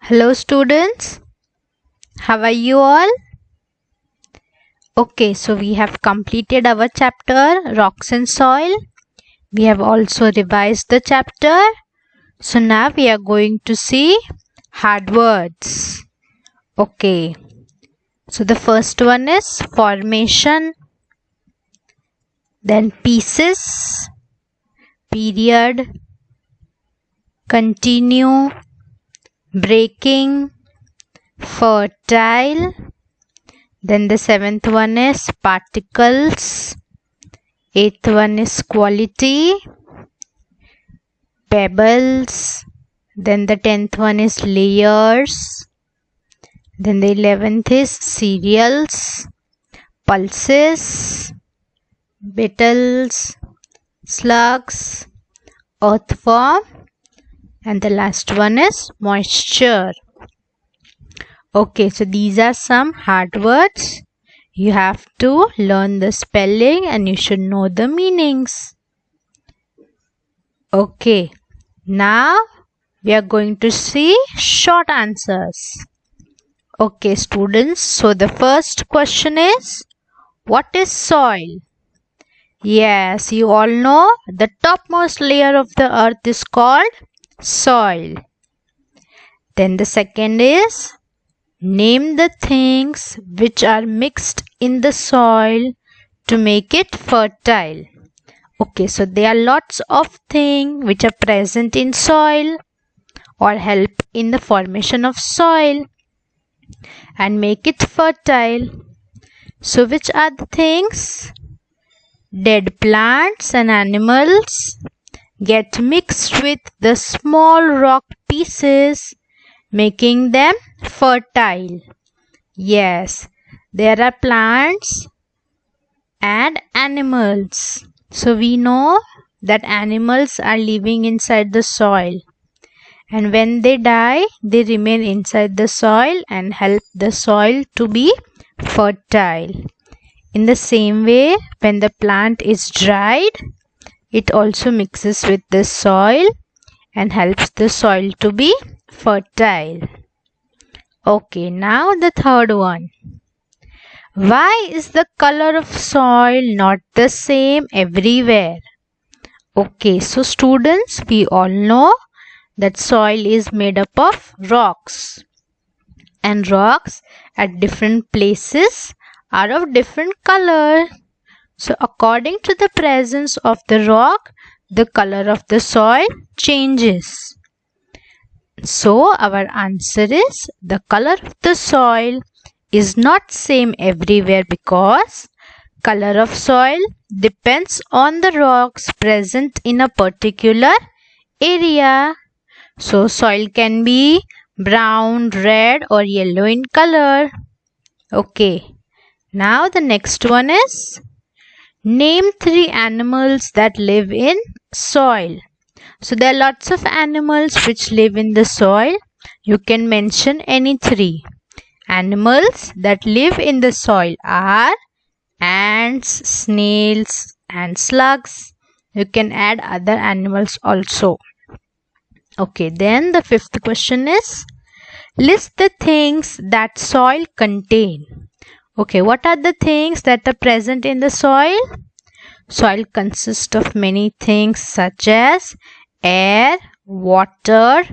Hello students, how are you all? Okay, so we have completed our chapter Rocks and Soil. We have also revised the chapter. So now we are going to see hard words. Okay, so the first one is formation, then pieces, period, continue, breaking, fertile. Then the seventh one is particles, eighth one is quality, pebbles, then the 10th one is layers, then the 11th is cereals, pulses, beetles, slugs, earthworm, and the last one is moisture. Okay, so these are some hard words. You have to learn the spelling and you should know the meanings. Okay, now we are going to see short answers. Okay, students, so the first question is, what is soil? Yes, you all know the topmost layer of the earth is called soil. Then the second is, name the things which are mixed in the soil to make it fertile. Okay, so there are lots of things which are present in soil or help in the formation of soil and make it fertile. So which are the things? Dead plants and animals get mixed with the small rock pieces, making them fertile. Yes, there are plants and animals. So we know that animals are living inside the soil, and when they die, they remain inside the soil and help the soil to be fertile. In the same way, when the plant is dried, it also mixes with the soil and helps the soil to be fertile. Okay, now the third one. Why is the color of soil not the same everywhere? Okay, so students, we all know that soil is made up of rocks, and rocks at different places are of different color. So according to the presence of the rock, the color of the soil changes. So our answer is, the color of the soil is not same everywhere because color of soil depends on the rocks present in a particular area. So soil can be brown, red or yellow in color. Okay, now the next one is, name 3 animals that live in soil. So there are lots of animals which live in the soil. You can mention any 3. Animals that live in the soil are ants, snails and slugs. You can add other animals also. Okay, then the 5th question is, list the things that soil contain. Okay, what are the things that are present in the soil? Soil consists of many things such as air, water,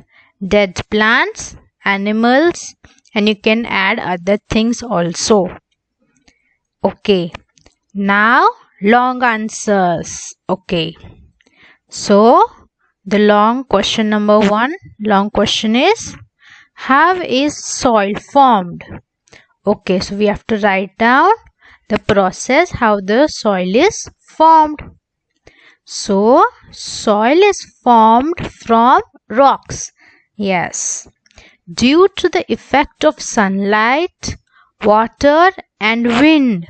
dead plants, animals, and you can add other things also. Okay, now long answers. Okay, so the long question number 1, long question is, how is soil formed? Okay, so we have to write down the process how the soil is formed. So soil is formed from rocks. Yes, due to the effect of sunlight, water and wind,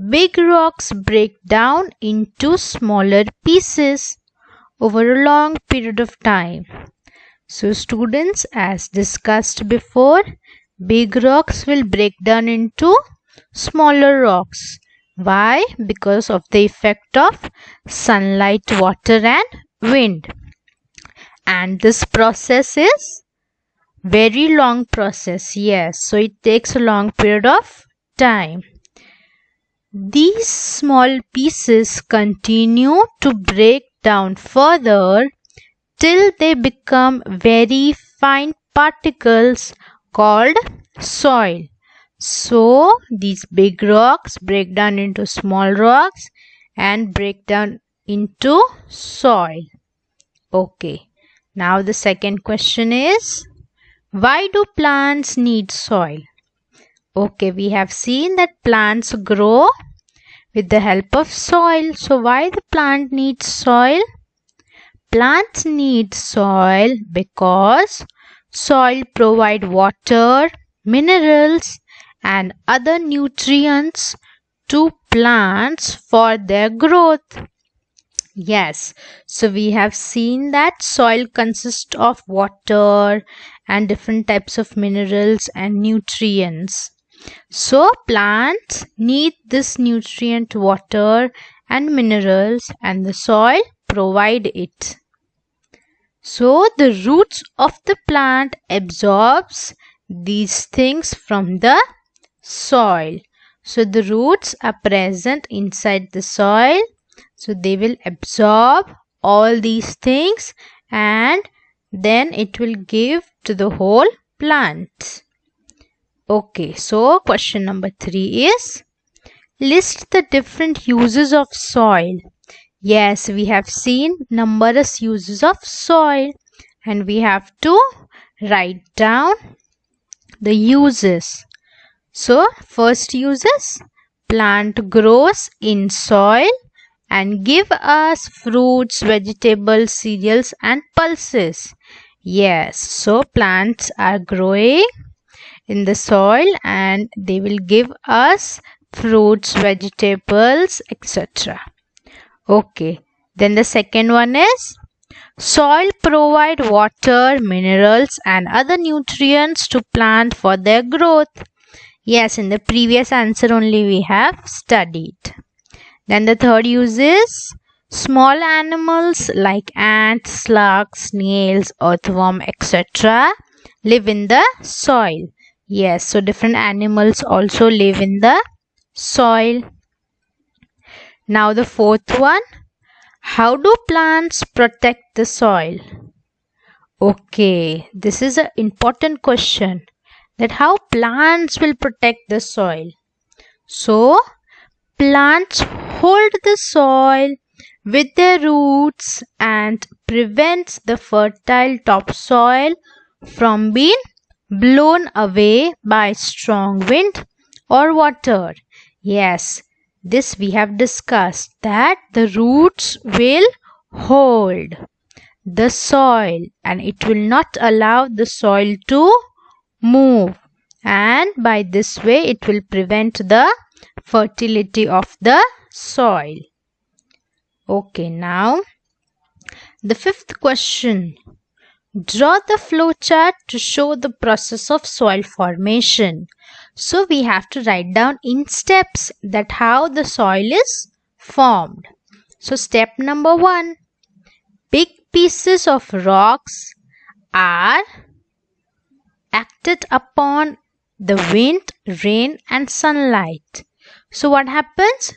big rocks break down into smaller pieces over a long period of time. So students, as discussed before, big rocks will break down into smaller rocks. Why? Because of the effect of sunlight, water and wind. And this process is Very long process, yes. So it takes a long period of time. These small pieces continue to break down further till they become very fine particles called soil. So these big rocks break down into small rocks and break down into soil. Okay. Now the second question is, why do plants need soil? Okay, we have seen that plants grow with the help of soil. So why the plant needs soil? Plants need soil because soil provide water, minerals and other nutrients to plants for their growth. Yes, so we have seen that soil consists of water and different types of minerals and nutrients. So plants need this nutrient, water and minerals, and the soil provide it. So the roots of the plant absorbs these things from the soil. So the roots are present inside the soil. So they will absorb all these things and then it will give to the whole plant. Okay, so question number 3 is, list the different uses of soil. Yes, we have seen numerous uses of soil and we have to write down the uses. So first uses, plant grows in soil and give us fruits, vegetables, cereals and pulses. Yes, so plants are growing in the soil and they will give us fruits, vegetables, etc. Okay, then the second one is, soil provide water, minerals and other nutrients to plant for their growth. Yes, in the previous answer only we have studied. Then the third use is, small animals like ants, slugs, snails, earthworm, etc. live in the soil. Yes, so different animals also live in the soil. Now the fourth one, how do plants protect the soil? Okay, this is an important question, that how plants will protect the soil. So plants hold the soil with their roots and prevents the fertile topsoil from being blown away by strong wind or water. Yes, this we have discussed, that the roots will hold the soil and it will not allow the soil to move, and by this way it will prevent the fertility of the soil. Okay, now the fifth question. Draw the flowchart to show the process of soil formation. So we have to write down in steps that how the soil is formed. So step number 1. Big pieces of rocks are acted upon the wind, rain and sunlight. So what happens?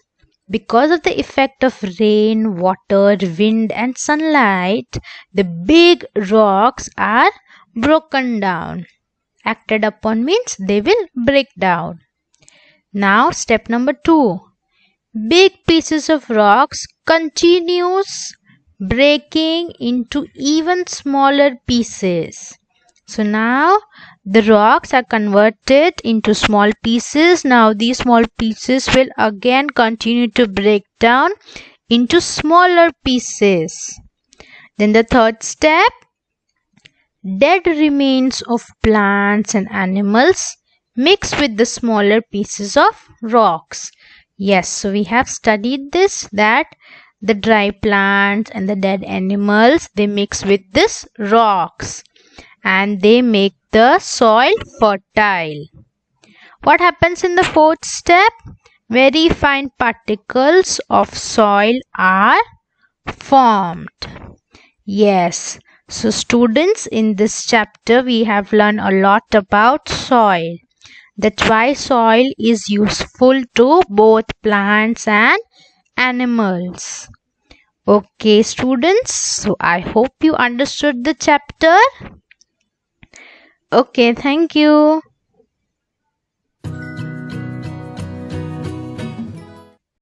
Because of the effect of rain, water, wind and sunlight, the big rocks are broken down. Acted upon means they will break down. Now step number 2. Big pieces of rocks continues breaking into even smaller pieces. So now the rocks are converted into small pieces. Now these small pieces will again continue to break down into smaller pieces. Then the third step, dead remains of plants and animals mix with the smaller pieces of rocks. Yes, so we have studied this, that the dry plants and the dead animals, they mix with this rocks and they make the soil fertile. What happens in the fourth step? Very fine particles of soil are formed. Yes, So students, in this chapter we have learned a lot about soil. That's why soil is useful to both plants and animals. Okay students, so I hope you understood the chapter. Okay, thank you.